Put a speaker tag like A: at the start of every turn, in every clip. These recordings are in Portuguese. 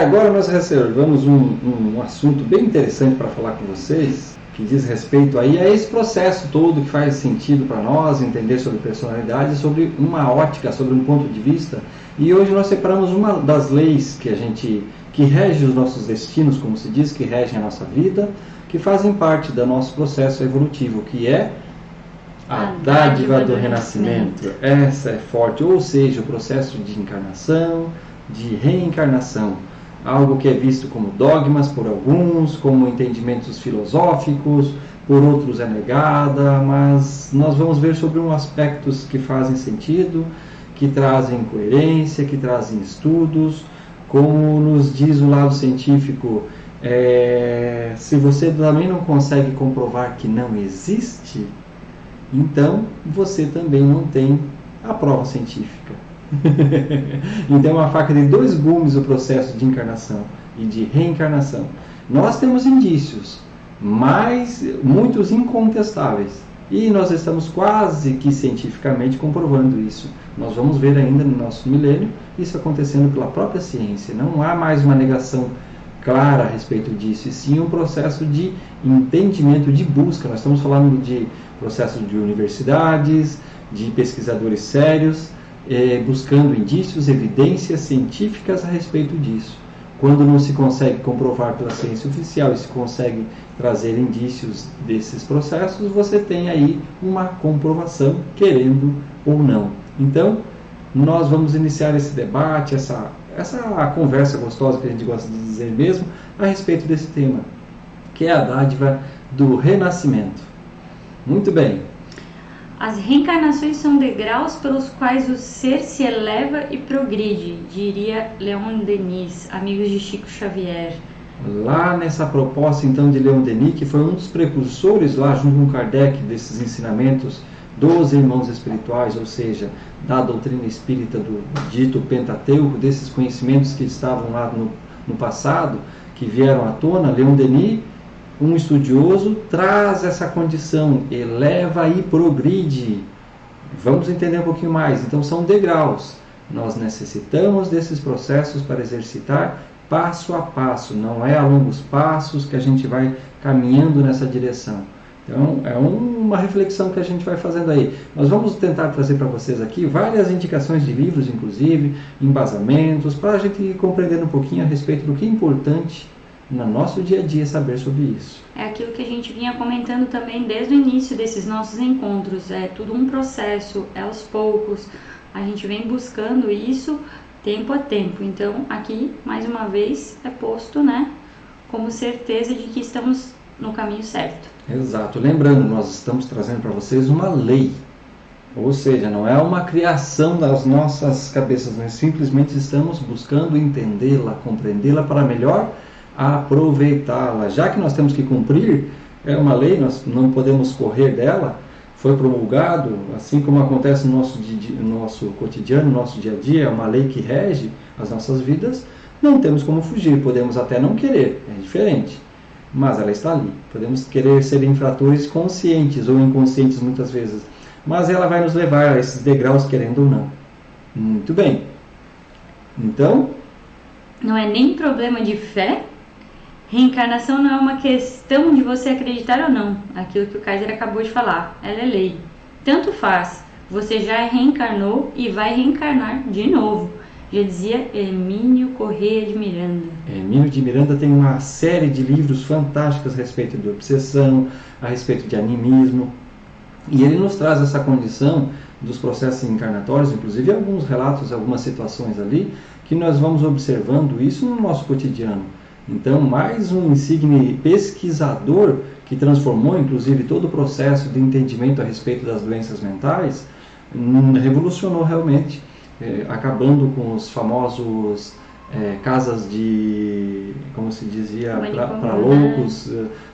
A: Agora nós reservamos um assunto bem interessante para falar com vocês, que diz respeito aí a esse processo todo que faz sentido para nós, entender sobre personalidade, sobre uma ótica, sobre um ponto de vista. E hoje nós separamos uma das leis que rege os nossos destinos, como se diz, que regem a nossa vida, que fazem parte do nosso processo evolutivo, que é a dádiva do renascimento. Essa é forte, ou seja, o processo de encarnação, de reencarnação. Algo que é visto como dogmas por alguns, como entendimentos filosóficos, por outros é negada, mas nós vamos ver sobre aspectos que fazem sentido, que trazem coerência, que trazem estudos, como nos diz o lado científico, se você também não consegue comprovar que não existe, então você também não tem a prova científica. Então é uma faca de dois gumes o processo de encarnação e de reencarnação. Nós temos indícios, mas muitos incontestáveis, e nós estamos quase que cientificamente comprovando isso. Nós vamos ver ainda no nosso milênio isso acontecendo pela própria ciência. Não há mais uma negação clara a respeito disso, e sim um processo de entendimento, de busca. Nós estamos falando de processo de universidades, de pesquisadores sérios, buscando indícios, evidências científicas a respeito disso. Quando não se consegue comprovar pela ciência oficial e se consegue trazer indícios desses processos, você tem aí uma comprovação, querendo ou não. Então, nós vamos iniciar esse debate, essa conversa gostosa que a gente gosta de dizer mesmo, a respeito desse tema, que é a dádiva do renascimento. Muito bem.
B: As reencarnações são degraus pelos quais o ser se eleva e progride, diria Leon Denis, amigos de Chico Xavier.
A: Lá nessa proposta então de Leon Denis, que foi um dos precursores lá junto com Kardec desses ensinamentos dos irmãos espirituais, ou seja, da doutrina espírita do dito Pentateuco, desses conhecimentos que estavam lá no passado, que vieram à tona, Leon Denis, um estudioso, traz essa condição, eleva e progride. Vamos entender um pouquinho mais. Então são degraus. Nós necessitamos desses processos para exercitar passo a passo. Não é a longos passos que a gente vai caminhando nessa direção. Então é uma reflexão que a gente vai fazendo aí. Nós vamos tentar trazer para vocês aqui várias indicações de livros, inclusive, embasamentos, para a gente ir compreendendo um pouquinho a respeito do que é importante no nosso dia a dia saber sobre isso.
B: É aquilo que a gente vinha comentando também desde o início desses nossos encontros. É tudo um processo, é aos poucos. A gente vem buscando isso tempo a tempo. Então, aqui, mais uma vez, é posto, como certeza de que estamos no caminho certo.
A: Exato. Lembrando, nós estamos trazendo para vocês uma lei. Ou seja, não é uma criação das nossas cabeças. Nós simplesmente estamos buscando entendê-la, compreendê-la para melhor aproveitá-la. Já que nós temos que cumprir, é uma lei, nós não podemos correr dela, foi promulgado, assim como acontece no nosso cotidiano, no nosso dia a dia, é uma lei que rege as nossas vidas, não temos como fugir, podemos até não querer, é diferente, mas ela está ali. Podemos querer ser infratores conscientes ou inconscientes muitas vezes, mas ela vai nos levar a esses degraus, querendo ou não. Muito bem. Então,
B: não é nem problema de fé. Reencarnação não é uma questão de você acreditar ou não, aquilo que o Kaiser acabou de falar, ela é lei. Tanto faz, você já reencarnou e vai reencarnar de novo, já dizia Hermínio Corrêa de Miranda.
A: Hermínio de Miranda tem uma série de livros fantásticos a respeito de obsessão, a respeito de animismo, e ele nos traz essa condição dos processos encarnatórios, inclusive alguns relatos, algumas situações ali, que nós vamos observando isso no nosso cotidiano. Então, mais um insigne pesquisador que transformou, inclusive, todo o processo de entendimento a respeito das doenças mentais, revolucionou realmente, acabando com os famosos casas de, como se dizia, para loucos,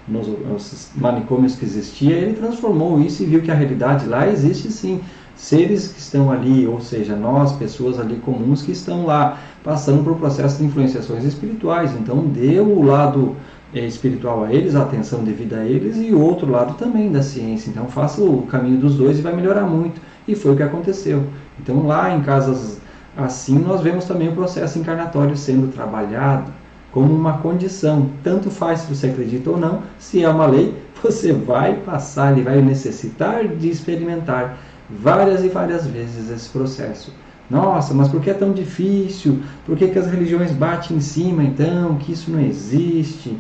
A: nos manicômios que existia. Ele transformou isso e viu que a realidade lá existe sim. Seres que estão ali, ou seja, nós, pessoas ali comuns que estão lá, passando por processo de influenciações espirituais. Então, deu o lado espiritual a eles, a atenção devida a eles, e o outro lado também da ciência. Então, faça o caminho dos dois e vai melhorar muito. E foi o que aconteceu. Então, lá em casas assim nós vemos também o processo encarnatório sendo trabalhado como uma condição. Tanto faz se você acredita ou não, se é uma lei, você vai passar, ele vai necessitar de experimentar várias e várias vezes esse processo. Nossa, mas por que é tão difícil? Por que as religiões batem em cima então? Que isso não existe?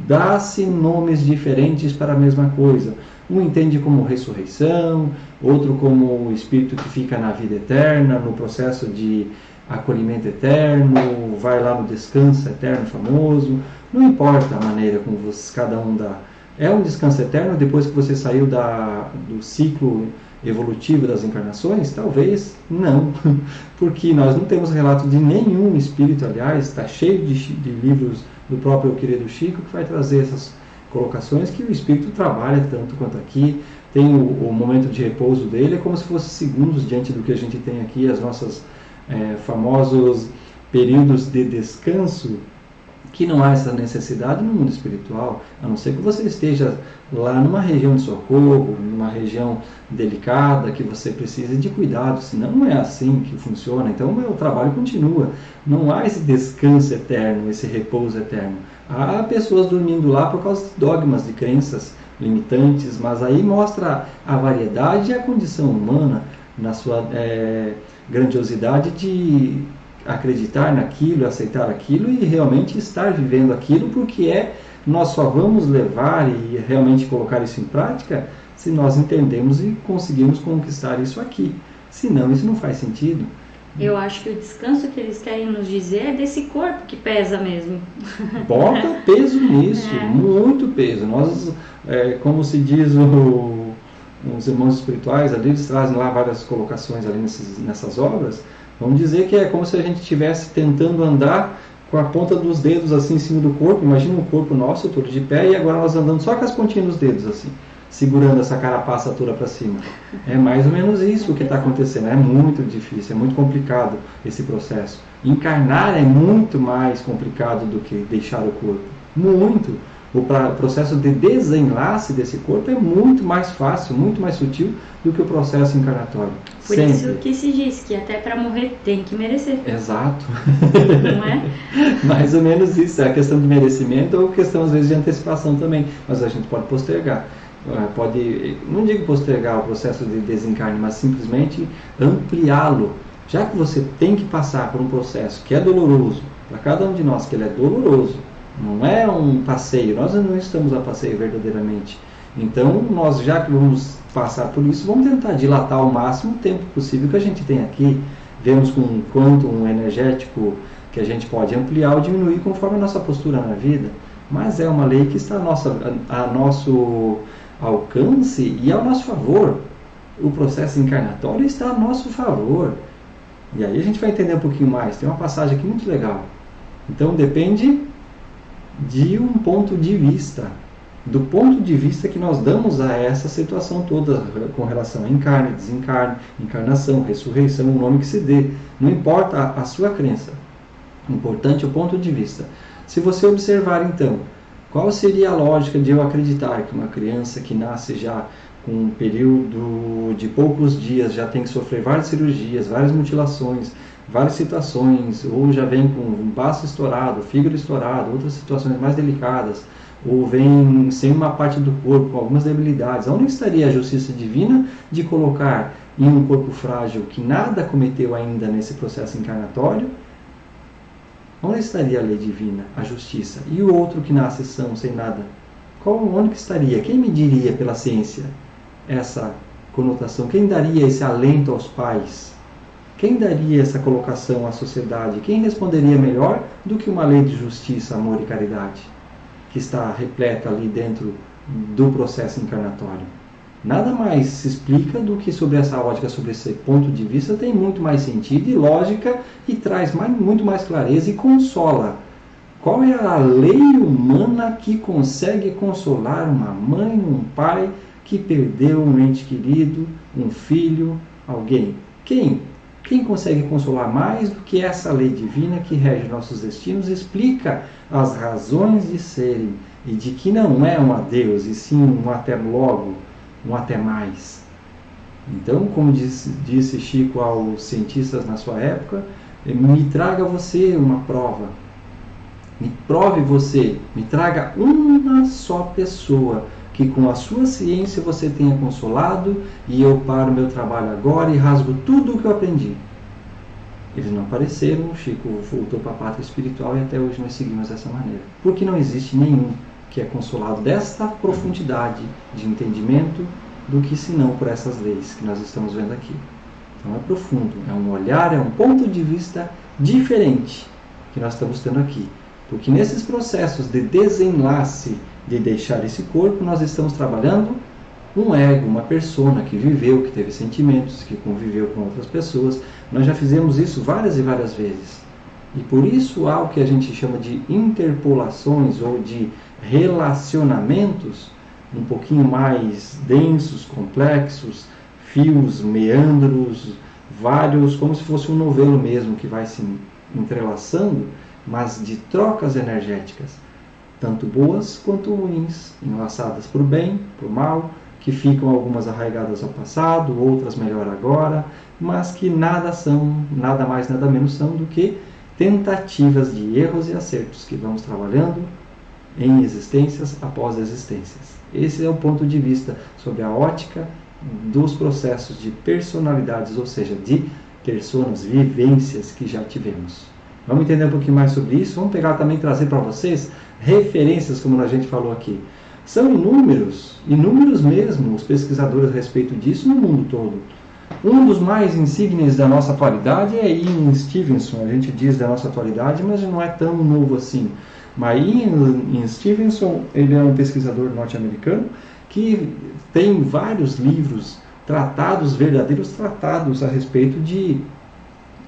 A: Dá-se nomes diferentes para a mesma coisa. Um entende como ressurreição, outro como o espírito que fica na vida eterna, no processo de acolhimento eterno, vai lá no descanso eterno famoso. Não importa a maneira como cada um dá. É um descanso eterno depois que você saiu do ciclo evolutivo das encarnações? Talvez não, porque nós não temos relato de nenhum espírito, aliás, está cheio de livros do próprio querido Chico que vai trazer essas colocações que o espírito trabalha tanto quanto aqui. Tem o momento de repouso dele, é como se fosse segundos diante do que a gente tem aqui, as nossas famosos períodos de descanso, que não há essa necessidade no mundo espiritual, a não ser que você esteja lá numa região de socorro, numa região delicada, que você precise de cuidado, senão não é assim que funciona. Então o trabalho continua, não há esse descanso eterno, esse repouso eterno. Há pessoas dormindo lá por causa de dogmas, de crenças limitantes, mas aí mostra a variedade e a condição humana na sua grandiosidade de acreditar naquilo, aceitar aquilo e realmente estar vivendo aquilo, porque nós só vamos levar e realmente colocar isso em prática se nós entendemos e conseguimos conquistar isso aqui. Senão isso não faz sentido.
B: Eu acho que o descanso que eles querem nos dizer é desse corpo que pesa mesmo.
A: Bota peso nisso, muito peso. Nós, como se diz os irmãos espirituais, ali eles trazem lá várias colocações ali nessas obras. Vamos dizer que é como se a gente estivesse tentando andar com a ponta dos dedos assim em cima do corpo. Imagina um corpo nosso todo de pé e agora nós andando só com as pontinhas dos dedos assim, segurando essa carapaça toda para cima. É mais ou menos isso que está acontecendo. É muito difícil, é muito complicado esse processo. Encarnar é muito mais complicado do que deixar o corpo. Muito. O processo de desenlace desse corpo é muito mais fácil, muito mais sutil do que o processo encarnatório.
B: Por
A: Sempre.
B: isso que se diz que até para morrer tem que merecer.
A: Exato.
B: Não é?
A: Mais ou menos isso. É a questão de merecimento ou questão às vezes de antecipação também. Mas a gente pode postergar. Não digo postergar o processo de desencarne, mas simplesmente ampliá-lo. Já que você tem que passar por um processo que é doloroso, para cada um de nós que ele é doloroso, não é um passeio, nós não estamos a passeio verdadeiramente. Então, nós já que vamos passar por isso, vamos tentar dilatar ao máximo o tempo possível que a gente tem aqui. Vemos com quanto um energético que a gente pode ampliar ou diminuir conforme a nossa postura na vida. Mas é uma lei que está a nosso alcance e ao nosso favor. O processo encarnatório está a nosso favor. E aí a gente vai entender um pouquinho mais. Tem uma passagem aqui muito legal. Então, depende de um ponto de vista, do ponto de vista que nós damos a essa situação toda com relação a encarne, desencarne, encarnação, ressurreição, o nome que se dê. Não importa a sua crença, o importante é o ponto de vista. Se você observar então, qual seria a lógica de eu acreditar que uma criança que nasce já com um período de poucos dias já tem que sofrer várias cirurgias, várias mutilações, várias situações, ou já vem com um baço estourado, fígado estourado, outras situações mais delicadas, ou vem sem uma parte do corpo, com algumas debilidades. Onde estaria a justiça divina de colocar em um corpo frágil que nada cometeu ainda nesse processo encarnatório? Onde estaria a lei divina, a justiça? E o outro que nasce são, sem nada? Onde que estaria? Quem mediria pela ciência essa conotação? Quem daria esse alento aos pais? Quem daria essa colocação à sociedade? Quem responderia melhor do que uma lei de justiça, amor e caridade, que está repleta ali dentro do processo encarnatório? Nada mais se explica do que sobre essa ótica, sobre esse ponto de vista, tem muito mais sentido e lógica e traz muito mais clareza e consola. Qual é a lei humana que consegue consolar uma mãe, um pai que perdeu um ente querido, um filho, alguém? Quem? Quem consegue consolar mais do que essa lei divina que rege nossos destinos, explica as razões de serem e de que não é um adeus, e sim um até logo, um até mais. Então, como disse Chico aos cientistas na sua época, me traga você uma prova, me prove você, me traga uma só pessoa que com a sua ciência você tenha consolado e eu paro meu trabalho agora e rasgo tudo o que eu aprendi. Eles não apareceram, Chico voltou para a pátria espiritual e até hoje nós seguimos dessa maneira. Porque não existe nenhum que é consolado desta profundidade de entendimento do que senão por essas leis que nós estamos vendo aqui. Então é profundo, é um olhar, é um ponto de vista diferente que nós estamos tendo aqui. Porque nesses processos de desenlace de deixar esse corpo, nós estamos trabalhando um ego, uma persona que viveu, que teve sentimentos, que conviveu com outras pessoas. Nós já fizemos isso várias e várias vezes. E por isso há o que a gente chama de interpolações ou de relacionamentos um pouquinho mais densos, complexos, fios, meandros, vários, como se fosse um novelo mesmo que vai se entrelaçando, mas de trocas energéticas, tanto boas quanto ruins, enlaçadas por bem, por mal, que ficam algumas arraigadas ao passado, outras melhor agora, mas que nada são, nada mais, nada menos são do que tentativas de erros e acertos que vamos trabalhando em existências após existências. Esse é o ponto de vista sobre a ótica dos processos de personalidades, ou seja, de personas, vivências que já tivemos. Vamos entender um pouquinho mais sobre isso. Vamos pegar também e trazer para vocês referências, como a gente falou aqui. São inúmeros mesmo, os pesquisadores a respeito disso no mundo todo. Um dos mais insígnios da nossa atualidade é Ian Stevenson. A gente diz da nossa atualidade, mas não é tão novo assim. Mas Ian Stevenson, ele é um pesquisador norte-americano que tem vários livros, tratados, verdadeiros tratados a respeito de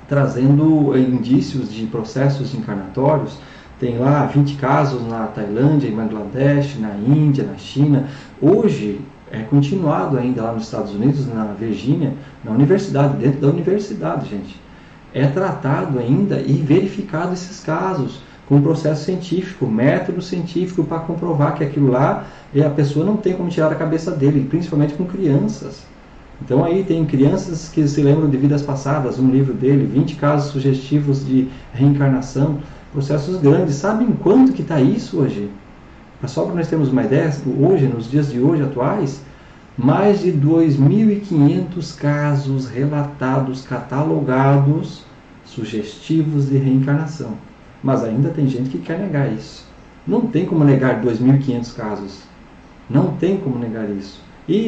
A: trazendo indícios de processos encarnatórios. Tem lá 20 casos na Tailândia, em Bangladesh, na Índia, na China. Hoje é continuado ainda lá nos Estados Unidos, na Virgínia, na universidade, dentro da universidade, gente. É tratado ainda e verificado esses casos com um processo científico, método científico para comprovar que aquilo lá a pessoa não tem como tirar da cabeça dele, principalmente com crianças. Então aí tem crianças que se lembram de vidas passadas, um livro dele, 20 casos sugestivos de reencarnação, processos grandes. Sabem quanto que está isso hoje? Só para nós termos uma ideia, hoje, nos dias de hoje atuais, mais de 2.500 casos relatados, catalogados, sugestivos de reencarnação. Mas ainda tem gente que quer negar isso. Não tem como negar 2.500 casos. Não tem como negar isso.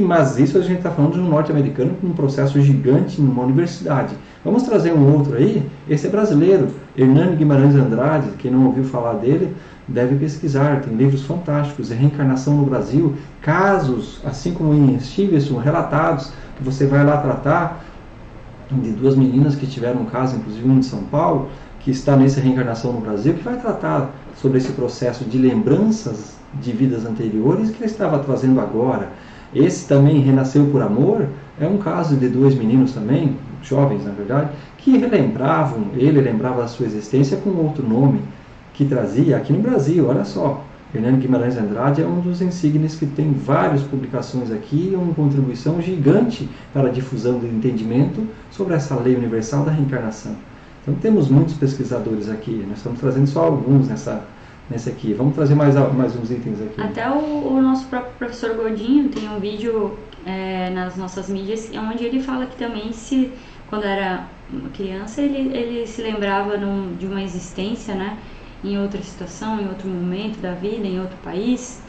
A: Mas isso a gente está falando de um norte-americano com um processo gigante numa universidade. Vamos trazer um outro aí. Esse é brasileiro, Hernani Guimarães Andrade. Quem não ouviu falar dele deve pesquisar. Tem livros fantásticos. Reencarnação no Brasil. Casos, assim como em Stevenson, relatados, que você vai lá tratar de duas meninas que tiveram um caso, inclusive um de São Paulo, que está nessa reencarnação no Brasil, que vai tratar sobre esse processo de lembranças de vidas anteriores que ele estava trazendo agora. Esse também, Renasceu por Amor, é um caso de dois meninos também, jovens na verdade, que relembravam, ele lembrava a sua existência com outro nome, que trazia aqui no Brasil, olha só. Hernani Guimarães Andrade é um dos insígnios que tem várias publicações aqui, uma contribuição gigante para a difusão do entendimento sobre essa lei universal da reencarnação. Então temos muitos pesquisadores aqui, nós estamos trazendo só alguns nesse aqui. Vamos trazer mais uns itens aqui.
B: Até o nosso próprio professor Godinho tem um vídeo nas nossas mídias, onde ele fala que também, quando era criança, ele se lembrava de uma existência, né, em outra situação, em outro momento da vida, em outro país.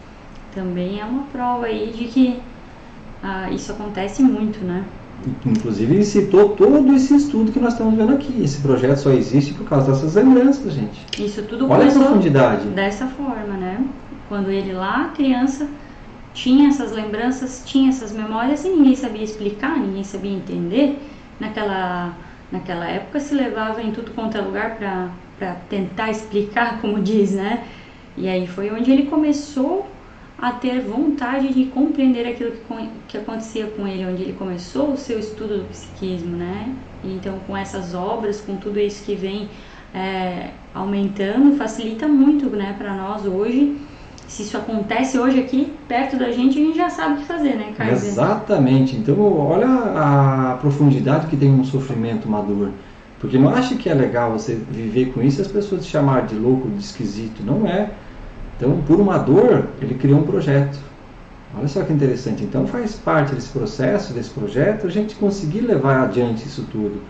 B: Também é uma prova aí de que isso acontece muito, né?
A: Inclusive ele citou todo esse estudo que nós estamos vendo aqui. Esse projeto só existe por causa dessas lembranças, gente.
B: Isso tudo
A: olha
B: começou
A: a profundidade.
B: Dessa forma, né? Quando ele lá, criança, tinha essas lembranças, tinha essas memórias e ninguém sabia explicar, ninguém sabia entender. Naquela época se levava em tudo quanto é lugar para tentar explicar, como diz, né? E aí foi onde ele começou a ter vontade de compreender aquilo que acontecia com ele, onde ele começou o seu estudo do psiquismo, né? E então, com essas obras, com tudo isso que vem aumentando, facilita muito, né, para nós hoje se isso acontece hoje aqui, perto da gente, a gente já sabe o que fazer, né, Kaiser?
A: Exatamente. Então, olha a profundidade que tem um sofrimento uma dor. Porque não acha que é legal você viver com isso e as pessoas te chamarem de louco, de esquisito. Não é. Então, por uma dor, ele criou um projeto. Olha só que interessante. Então, faz parte desse processo, desse projeto, a gente conseguir levar adiante isso tudo.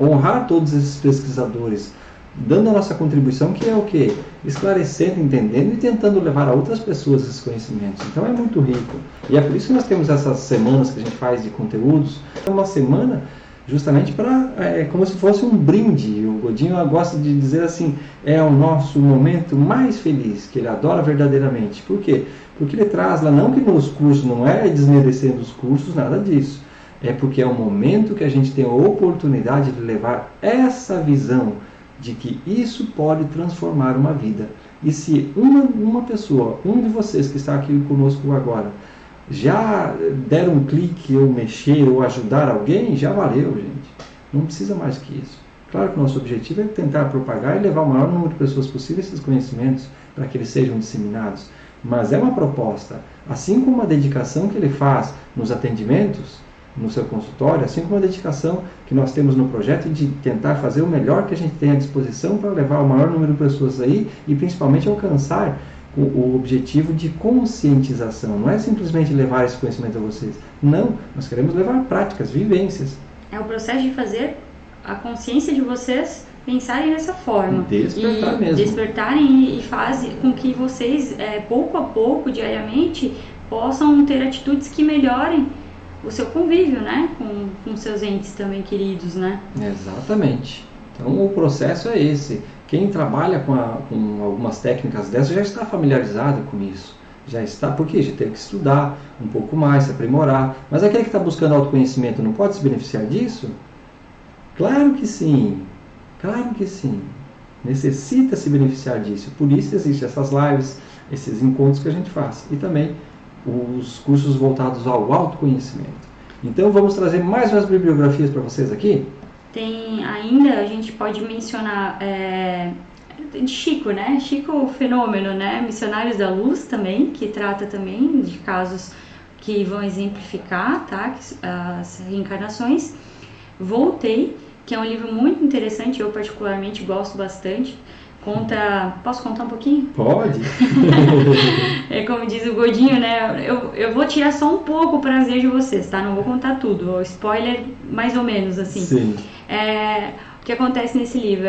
A: Honrar todos esses pesquisadores, dando a nossa contribuição, que é o quê? Esclarecendo, entendendo e tentando levar a outras pessoas esses conhecimentos. Então, é muito rico. E é por isso que nós temos essas semanas que a gente faz de conteúdos. É uma semana justamente para, como se fosse um brinde. O Godinho gosta de dizer assim, é o nosso momento mais feliz, que ele adora verdadeiramente. Por quê? Porque ele traz lá, não que nos cursos, não é desmerecendo os cursos, nada disso. É porque é o momento que a gente tem a oportunidade de levar essa visão de que isso pode transformar uma vida. E se uma pessoa, um de vocês que está aqui conosco agora, já der um clique ou mexer ou ajudar alguém, já valeu, gente. Não precisa mais que isso. Claro que o nosso objetivo é tentar propagar e levar o maior número de pessoas possível esses conhecimentos para que eles sejam disseminados. Mas é uma proposta, assim como a dedicação que ele faz nos atendimentos, no seu consultório, assim como a dedicação que nós temos no projeto de tentar fazer o melhor que a gente tem à disposição para levar o maior número de pessoas aí e principalmente alcançar o objetivo de conscientização. Não é simplesmente levar esse conhecimento a vocês. Não, nós queremos levar práticas, vivências.
B: É o processo de fazer a consciência de vocês pensarem dessa forma.
A: Despertar mesmo.
B: Despertarem e faz com que vocês, pouco a pouco, diariamente, possam ter atitudes que melhorem o seu convívio, né? Com seus entes também queridos, né?
A: Exatamente. Então o processo é esse. Quem trabalha com algumas técnicas dessas já está familiarizado com isso. Já está, porque já teve que estudar um pouco mais, se aprimorar. Mas aquele que está buscando autoconhecimento não pode se beneficiar disso? Claro que sim. Claro que sim. Necessita se beneficiar disso. Por isso existem essas lives, esses encontros que a gente faz. E também os cursos voltados ao autoconhecimento. Então vamos trazer mais umas bibliografias para vocês aqui?
B: Tem ainda, a gente pode mencionar de Chico, né? Chico Fenômeno, né? Missionários da Luz também, que trata também de casos que vão exemplificar, tá? As reencarnações. Voltei, que é um livro muito interessante, eu particularmente gosto bastante. Posso contar um pouquinho?
A: Pode.
B: É como diz o Godinho, né? Eu vou tirar só um pouco o prazer de vocês, tá? Não vou contar tudo. O spoiler, mais ou menos, assim.
A: Sim.
B: O que acontece nesse livro?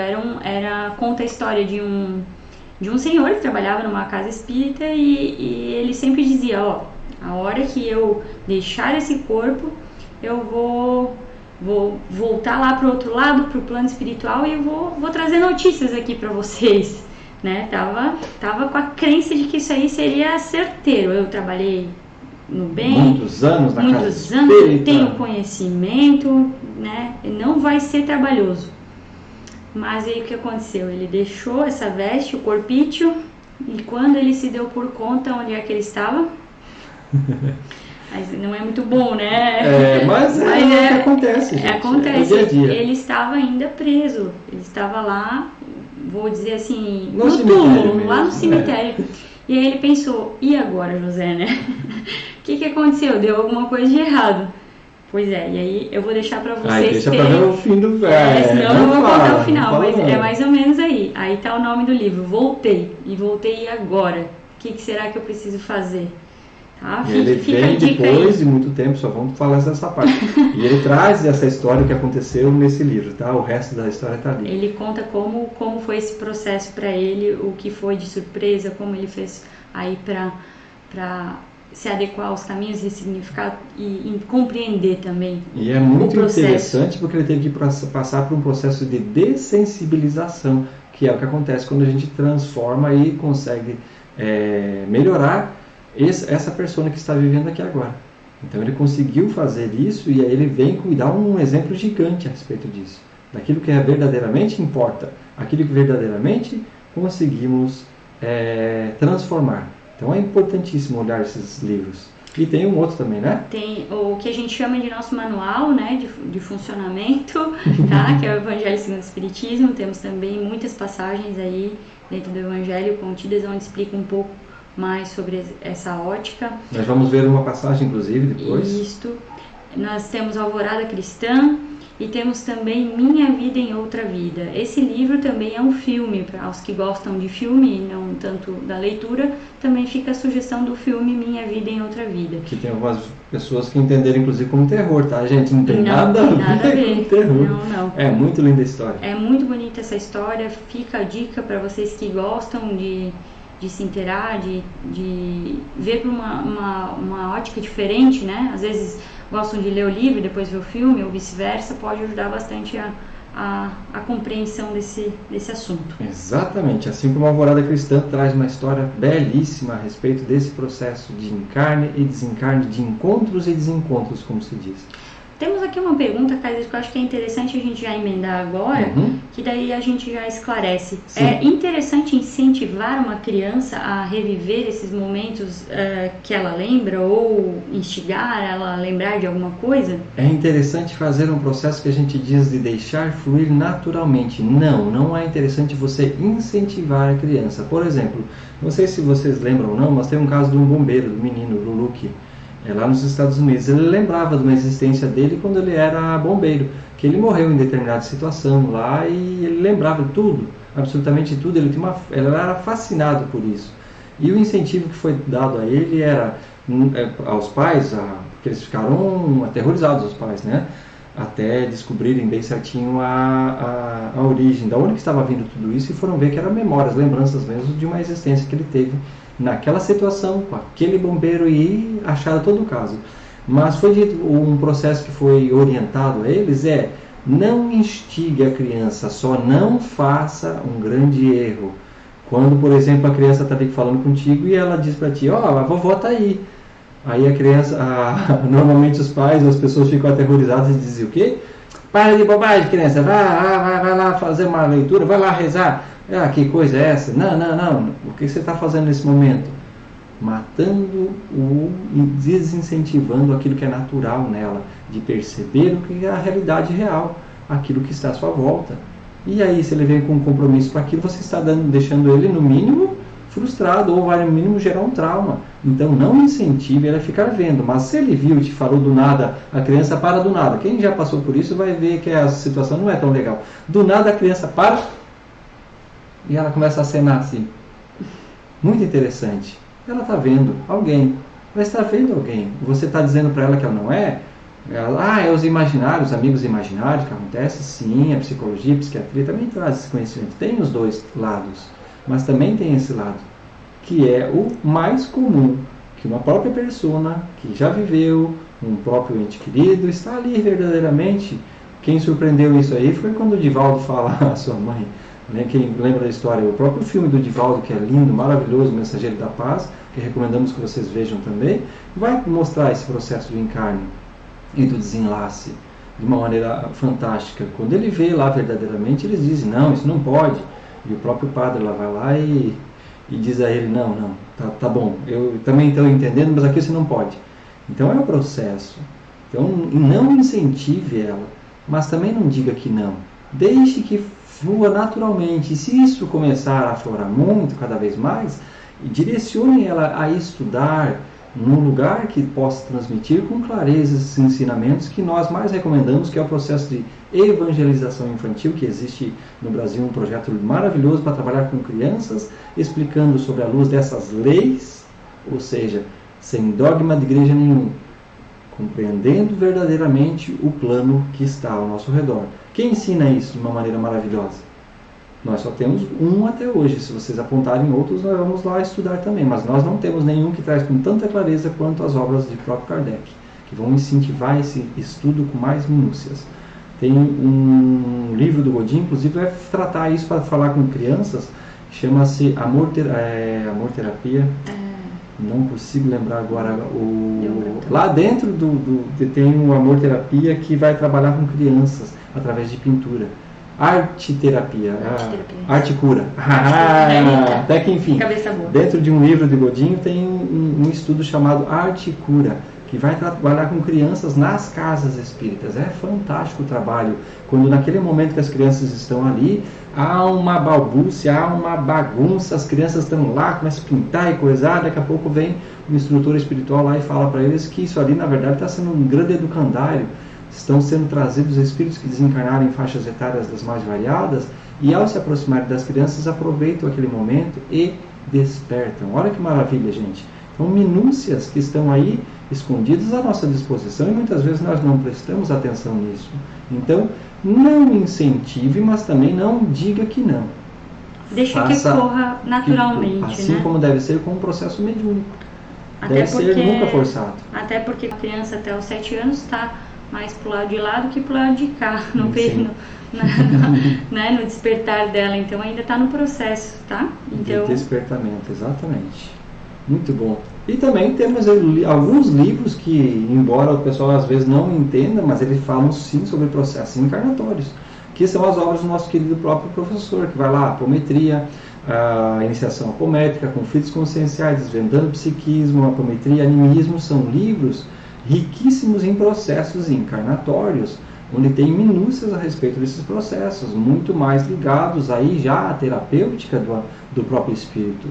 B: Conta a história de um senhor que trabalhava numa casa espírita e ele sempre dizia, a hora que eu deixar esse corpo, eu vou voltar lá para o outro lado, para o plano espiritual, e eu vou trazer notícias aqui para vocês, né? Tava com a crença de que isso aí seria certeiro. Eu trabalhei no bem,
A: muitos anos na casa espírita,
B: eu tenho conhecimento, né? E não vai ser trabalhoso. Mas aí o que aconteceu? Ele deixou essa veste, o corpício, e quando ele se deu por conta onde é que ele estava, mas não é muito bom, né?
A: Mas é o que acontece, gente.
B: Acontece.
A: É dia a dia.
B: Ele estava ainda preso. Ele estava lá, vou dizer assim,
A: no
B: túmulo,
A: mesmo,
B: lá no cemitério. E aí ele pensou, e agora, José, né? O que aconteceu? Deu alguma coisa de errado. Pois é, e aí eu vou deixar pra vocês
A: deixa pra ver o fim do velho.
B: Senão eu não vou contar o final, mas é mais ou menos aí. Aí tá o nome do livro, Voltei. E voltei agora. O que será que eu preciso fazer? Tá?
A: Ele vem depois de muito tempo, só vamos falar dessa parte. E ele traz essa história que aconteceu nesse livro, tá? O resto da história está ali.
B: Ele conta como foi esse processo para ele, o que foi de surpresa, como ele fez aí para se adequar aos caminhos, ressignificar e compreender também.
A: E é muito interessante porque ele teve que passar por um processo de dessensibilização, que é o que acontece quando a gente transforma e consegue melhorar essa pessoa que está vivendo aqui agora. Então ele conseguiu fazer isso e aí ele vem dar um exemplo gigante a respeito disso. Daquilo que verdadeiramente importa, aquilo que verdadeiramente conseguimos transformar. Então é importantíssimo olhar esses livros. E tem um outro também, né?
B: Tem o que a gente chama de nosso manual, né, de funcionamento, tá? Que é o Evangelho segundo o Espiritismo. Temos também muitas passagens aí dentro do Evangelho contidas onde explica um pouco mais sobre essa ótica.
A: Nós vamos ver uma passagem, inclusive, depois.
B: Isto. Nós temos Alvorada Cristã e temos também Minha Vida em Outra Vida. Esse livro também é um filme, para os que gostam de filme e não tanto da leitura, também fica a sugestão do filme Minha Vida em Outra Vida.
A: Que tem algumas pessoas que entenderam, inclusive, como terror, tá, gente? Não tem
B: nada a ver
A: com terror.
B: Não.
A: É muito linda a história.
B: É muito bonita essa história, fica a dica para vocês que gostam de se inteirar, de ver por uma ótica diferente, né? Às vezes gostam de ler o livro e depois ver o filme, ou vice-versa, pode ajudar bastante a compreensão desse assunto.
A: Exatamente, assim como a Alvorada Cristã traz uma história belíssima a respeito desse processo de encarne e desencarne, de encontros e desencontros, como se diz.
B: Temos aqui uma pergunta, Kaiser, que eu acho que é interessante a gente já emendar agora, que daí a gente já esclarece.
A: Sim.
B: É interessante incentivar uma criança a reviver esses momentos que ela lembra, ou instigar ela a lembrar de alguma coisa?
A: É interessante fazer um processo que a gente diz de deixar fluir naturalmente. Não é interessante você incentivar a criança. Por exemplo, não sei se vocês lembram ou não, mas tem um caso de um bombeiro, do menino, Lulu, que lá nos Estados Unidos. Ele lembrava de uma existência dele quando ele era bombeiro, que ele morreu em determinada situação lá e ele lembrava de tudo, absolutamente tudo. Ele era fascinado por isso. E o incentivo que foi dado a ele era aos pais, porque eles ficaram aterrorizados, os pais, né? Até descobrirem bem certinho a origem, da onde que estava vindo tudo isso, e foram ver que eram memórias, lembranças mesmo de uma existência que ele teve naquela situação, com aquele bombeiro, e acharam todo o caso. Mas foi dito, um processo que foi orientado a eles não instigue a criança, só não faça um grande erro. Quando, por exemplo, a criança está falando contigo e ela diz para ti, a vovó está aí. Aí a criança, normalmente os pais, as pessoas ficam aterrorizadas e dizem o quê? Para de bobagem, criança, vai lá fazer uma leitura, vai lá rezar. Que coisa é essa? Não. O que você está fazendo nesse momento? Matando e desincentivando aquilo que é natural nela, de perceber o que é a realidade real, aquilo que está à sua volta. E aí, se ele vem com um compromisso para aquilo, você está deixando ele, no mínimo, frustrado, ou vai, no mínimo, gerar um trauma. Então, não incentive ele a ficar vendo. Mas se ele viu e te falou do nada, a criança para do nada. Quem já passou por isso vai ver que a situação não é tão legal. Do nada, a criança para e ela começa a acenar assim. Muito interessante. Ela está vendo alguém. Ela está vendo alguém. Você está dizendo para ela que ela não é? É os imaginários, os amigos imaginários que acontece. Sim, a psicologia, a psiquiatria também traz esse conhecimento. Tem os dois lados. Mas também tem esse lado, que é o mais comum, que uma própria persona que já viveu, um próprio ente querido, está ali verdadeiramente. Quem surpreendeu isso aí foi quando o Divaldo fala à sua mãe, né? Quem lembra da história, o próprio filme do Divaldo, que é lindo, maravilhoso, Mensageiro da Paz, que recomendamos que vocês vejam também, vai mostrar esse processo do encarne e do desenlace de uma maneira fantástica. Quando ele vê lá verdadeiramente, eles dizem, não, isso não pode. E o próprio padre lá vai lá e diz a ele, não, tá bom, eu também estou entendendo, mas aqui você não pode. Então é um processo. Então não incentive ela, mas também não diga que não. Deixe que flua naturalmente. E se isso começar a aflorar muito, cada vez mais, direcione ela a estudar num lugar que possa transmitir com clareza esses ensinamentos que nós mais recomendamos, que é o processo de evangelização infantil, que existe no Brasil um projeto maravilhoso para trabalhar com crianças, explicando sobre a luz dessas leis, ou seja, sem dogma de igreja nenhum, compreendendo verdadeiramente o plano que está ao nosso redor. Quem ensina isso de uma maneira maravilhosa? Nós só temos um até hoje. Se vocês apontarem outros, nós vamos lá estudar também. Mas nós não temos nenhum que traz com tanta clareza quanto as obras de próprio Kardec, que vão incentivar esse estudo com mais minúcias. Tem um livro do Godin, inclusive, vai tratar isso para falar com crianças, chama-se Amor Terapia. Não consigo lembrar agora. Lá dentro tem um Amor Terapia que vai trabalhar com crianças através de pintura. Arte terapia. Arte cura. Até que enfim. Dentro de um livro de Godinho tem um estudo chamado Arte Cura, que vai trabalhar com crianças nas casas espíritas. É fantástico o trabalho. Quando naquele momento que as crianças estão ali, há uma balbúcia, há uma bagunça, as crianças estão lá, começam a pintar e coisar, daqui a pouco vem o instrutor espiritual lá e fala para eles que isso ali na verdade está sendo um grande educandário, estão sendo trazidos espíritos que desencarnaram em faixas etárias das mais variadas, e ao se aproximarem das crianças aproveitam aquele momento e despertam. Olha que maravilha, gente. São minúcias que estão aí escondidas à nossa disposição e muitas vezes nós não prestamos atenção nisso. Então, não incentive, mas também não diga que não.
B: Deixa que corra naturalmente,
A: assim
B: né?
A: como deve ser com um processo mediúnico.
B: Até
A: deve
B: porque,
A: ser nunca forçado.
B: Até porque a criança até os 7 anos está mais pro lado de lá do que pro lado de cá, no despertar dela. Então ainda está no processo, tá? Então,
A: de despertamento, exatamente. Muito bom. E também temos alguns livros que, embora o pessoal às vezes não entenda, mas eles falam sim sobre processos encarnatórios, que são as obras do nosso querido próprio professor, que vai lá, apometria, a iniciação apométrica, conflitos conscienciais, desvendando psiquismo, apometria, animismo, são livros riquíssimos em processos encarnatórios, onde tem minúcias a respeito desses processos, muito mais ligados aí já à terapêutica do próprio espírito,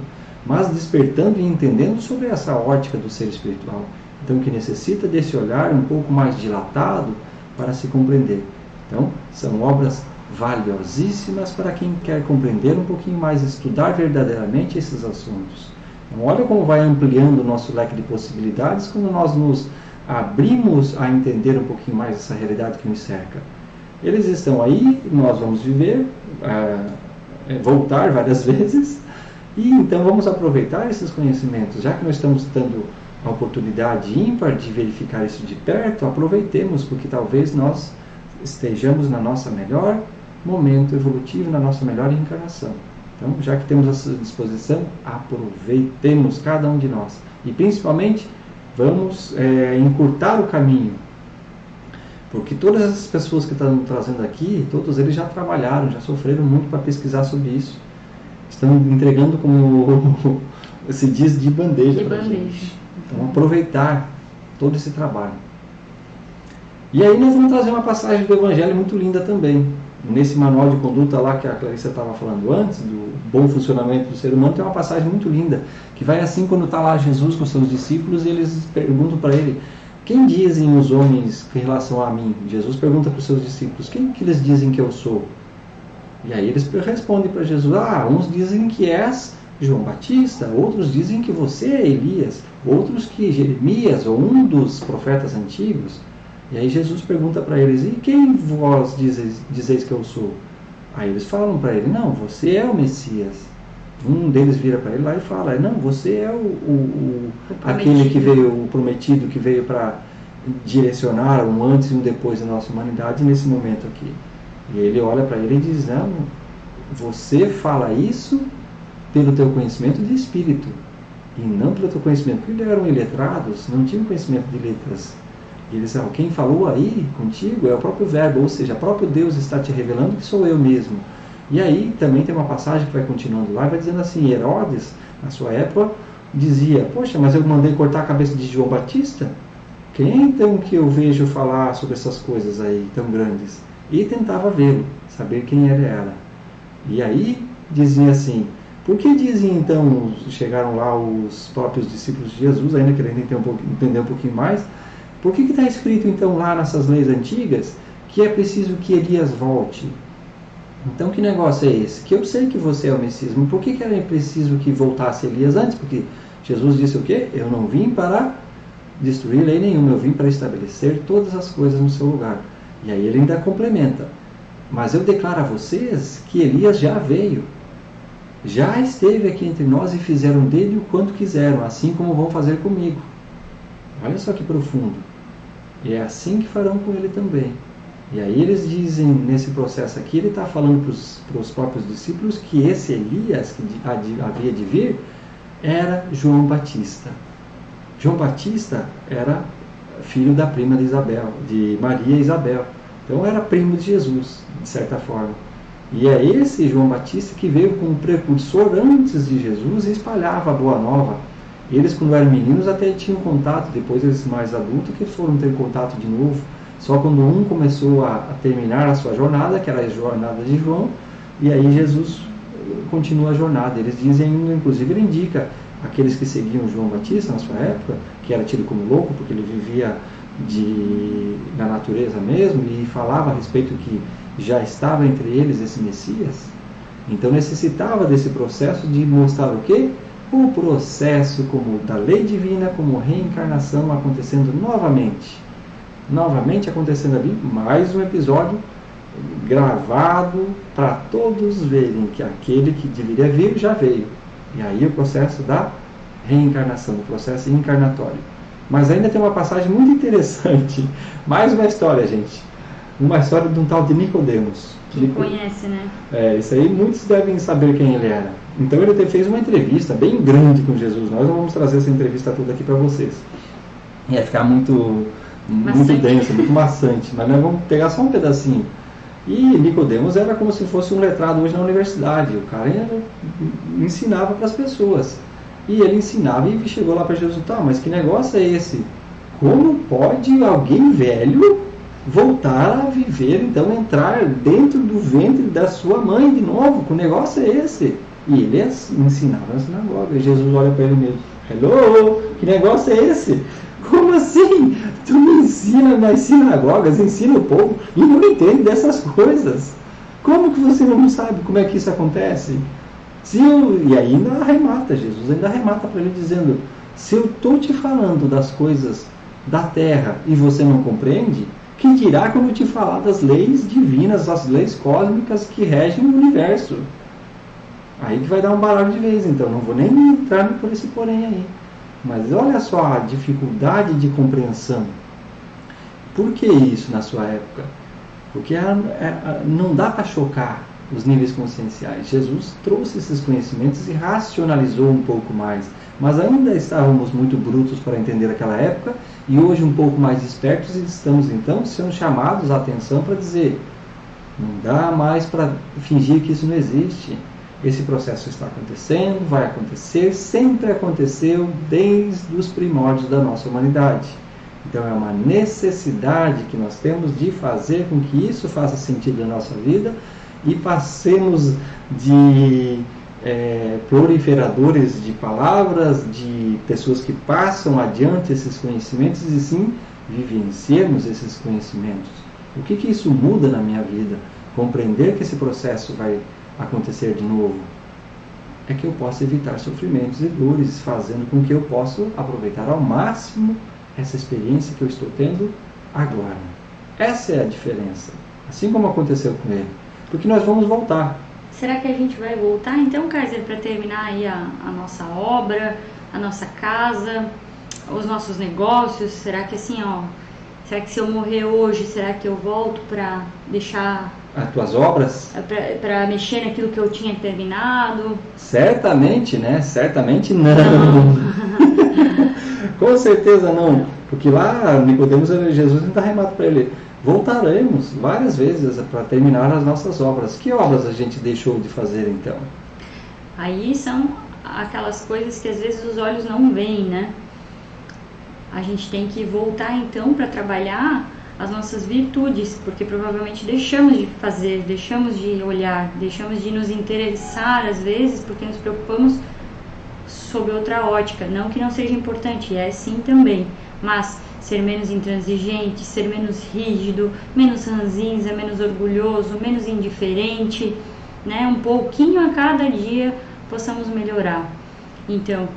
A: mas despertando e entendendo sobre essa ótica do ser espiritual. Então, que necessita desse olhar um pouco mais dilatado para se compreender. Então, são obras valiosíssimas para quem quer compreender um pouquinho mais, estudar verdadeiramente esses assuntos. Então, olha como vai ampliando o nosso leque de possibilidades quando nós nos abrimos a entender um pouquinho mais essa realidade que nos cerca. Eles estão aí, nós vamos viver, voltar várias vezes, e então vamos aproveitar esses conhecimentos. Já que nós estamos tendo a oportunidade ímpar de verificar isso de perto, aproveitemos, porque talvez nós estejamos na nossa melhor momento evolutivo, na nossa melhor reencarnação. Então, já que temos essa disposição, aproveitemos cada um de nós. E principalmente, vamos encurtar o caminho. Porque todas essas pessoas que estão trazendo aqui, todos eles já trabalharam, já sofreram muito para pesquisar sobre isso. Estão entregando, como se diz, de bandeja para a gente. Então, aproveitar todo esse trabalho. E aí nós vamos trazer uma passagem do Evangelho muito linda também. Nesse manual de conduta lá que a Clarissa estava falando antes, do bom funcionamento do ser humano, tem uma passagem muito linda, que vai assim quando está lá Jesus com seus discípulos e eles perguntam para ele: quem dizem os homens em relação a mim? Jesus pergunta para os seus discípulos: quem que eles dizem que eu sou? E aí eles respondem para Jesus: uns dizem que és João Batista, outros dizem que você é Elias, outros que Jeremias ou um dos profetas antigos. E aí Jesus pergunta para eles: e quem vós dizeis que eu sou? Aí eles falam para ele: não, você é o Messias. Um deles vira para ele lá e fala: não, você é aquele que veio, o prometido, que veio para direcionar um antes e um depois da nossa humanidade nesse momento aqui. E ele olha para ele e diz: não, você fala isso pelo teu conhecimento de espírito e não pelo teu conhecimento, porque eles eram iletrados, não tinham conhecimento de letras. E eles disseram: quem falou aí contigo é o próprio Verbo, ou seja, o próprio Deus está te revelando que sou eu mesmo. E aí também tem uma passagem que vai continuando lá, vai dizendo assim: Herodes, na sua época, dizia: poxa, mas eu mandei cortar a cabeça de João Batista? Quem então que eu vejo falar sobre essas coisas aí tão grandes? E tentava vê-lo, saber quem ele era. E aí dizia assim: por que dizem então, chegaram lá os próprios discípulos de Jesus, ainda querendo entender um pouquinho mais, por que está escrito então lá nessas leis antigas que é preciso que Elias volte? Então que negócio é esse? Que eu sei que você é o Messias, mas por que era preciso que voltasse Elias antes? Porque Jesus disse o quê? Eu não vim para destruir lei nenhuma, eu vim para estabelecer todas as coisas no seu lugar. E aí ele ainda complementa: mas eu declaro a vocês que Elias já veio, já esteve aqui entre nós e fizeram dele o quanto quiseram, assim como vão fazer comigo. Olha só que profundo. E é assim que farão com ele também. E aí eles dizem, nesse processo aqui, ele está falando para os próprios discípulos que esse Elias que havia de vir era João Batista. João Batista era filho da prima de Maria e Isabel. Então era primo de Jesus, de certa forma. E é esse João Batista que veio como precursor antes de Jesus e espalhava a boa nova. Eles, quando eram meninos, até tinham contato, depois eles mais adultos que foram ter contato de novo. Só quando um começou a terminar a sua jornada, que era a jornada de João, E aí Jesus continua a jornada. Eles dizem, inclusive ele indica aqueles que seguiam João Batista na sua época, que era tido como louco porque ele vivia na natureza mesmo e falava a respeito que já estava entre eles esse Messias. Então necessitava desse processo de mostrar o quê? O processo como da lei divina, como reencarnação acontecendo novamente acontecendo ali, mais um episódio gravado para todos verem que aquele que deveria vir já veio. E aí o processo da reencarnação, o processo encarnatório. Mas ainda tem uma passagem muito interessante, mais uma história, gente, uma história de um tal de Nicodemos.
B: Conhece, né?
A: Isso aí muitos devem saber quem ele era. Então ele fez uma entrevista bem grande com Jesus. Nós não vamos trazer essa entrevista toda aqui para vocês. Ia ficar muito denso, muito maçante, mas nós vamos pegar só um pedacinho. E Nicodemos era como se fosse um letrado hoje na universidade. O cara ensinava para as pessoas. E ele ensinava e chegou lá para Jesus, mas que negócio é esse? Como pode alguém velho voltar a viver, então entrar dentro do ventre da sua mãe de novo? Que negócio é esse? E ele ensinava na sinagoga. E Jesus olha para ele mesmo, hello, que negócio é esse? Como assim? Tu me ensina nas sinagogas, ensina o povo e não entende dessas coisas. Como que você não sabe como é que isso acontece? E ainda arremata, Jesus ainda arremata para ele dizendo, se eu estou te falando das coisas da terra e você não compreende, que dirá quando eu te falar das leis divinas, as leis cósmicas que regem o universo? Aí que vai dar um baralho de vez, então não vou nem entrar por esse porém aí. Mas olha só a dificuldade de compreensão. Por que isso na sua época? Porque não dá para chocar os níveis conscienciais. Jesus trouxe esses conhecimentos e racionalizou um pouco mais. Mas ainda estávamos muito brutos para entender aquela época e hoje um pouco mais espertos e estamos então sendo chamados a atenção para dizer, não dá mais para fingir que isso não existe. Esse processo está acontecendo, vai acontecer, sempre aconteceu desde os primórdios da nossa humanidade. Então é uma necessidade que nós temos de fazer com que isso faça sentido na nossa vida e passemos de proliferadores de palavras, de pessoas que passam adiante esses conhecimentos e sim vivenciemos esses conhecimentos. O que isso muda na minha vida? Compreender que esse processo vai acontecer de novo é que eu possa evitar sofrimentos e dores, fazendo com que eu possa aproveitar ao máximo essa experiência que eu estou tendo agora. Essa é a diferença, assim como aconteceu com ele, porque nós vamos voltar.
B: Será que a gente vai voltar então, Kaiser, para terminar aí a nossa obra, a nossa casa, os nossos negócios? Será que assim, será que se eu morrer hoje, será que eu volto para deixar
A: as tuas obras?
B: Para mexer naquilo que eu tinha terminado?
A: Certamente, né? Certamente não. Com certeza não. Porque lá, Nicodemos, Jesus ainda remata para ele, voltaremos várias vezes para terminar as nossas obras. Que obras a gente deixou de fazer então?
B: Aí são aquelas coisas que às vezes os olhos não veem, né? A gente tem que voltar então para trabalhar as nossas virtudes, porque provavelmente deixamos de fazer, deixamos de olhar, deixamos de nos interessar às vezes, porque nos preocupamos sob outra ótica. Não que não seja importante, é sim também, mas ser menos intransigente, ser menos rígido, menos ranzinza, menos orgulhoso, menos indiferente, né? Um pouquinho a cada dia possamos melhorar. Então,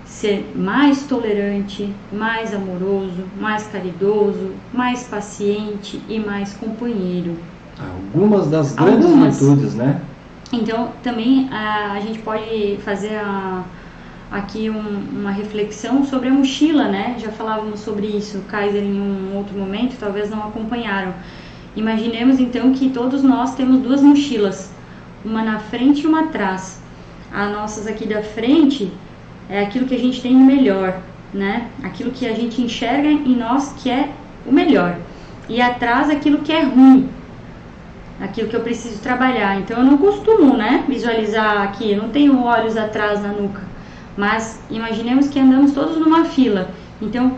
B: ser mais tolerante, mais amoroso, mais caridoso, mais paciente e mais companheiro.
A: Algumas das grandes virtudes, né?
B: Então, também a gente pode fazer aqui uma reflexão sobre a mochila, né? Já falávamos sobre isso, Kaiser, em um outro momento, talvez não acompanharam. Imaginemos então que todos nós temos duas mochilas, uma na frente e uma atrás. As nossas aqui da frente é aquilo que a gente tem de melhor, né? Aquilo que a gente enxerga em nós que é o melhor. E atrás aquilo que é ruim, aquilo que eu preciso trabalhar. Então eu não costumo, né, visualizar aqui, eu não tenho olhos atrás na nuca. Mas imaginemos que andamos todos numa fila. Então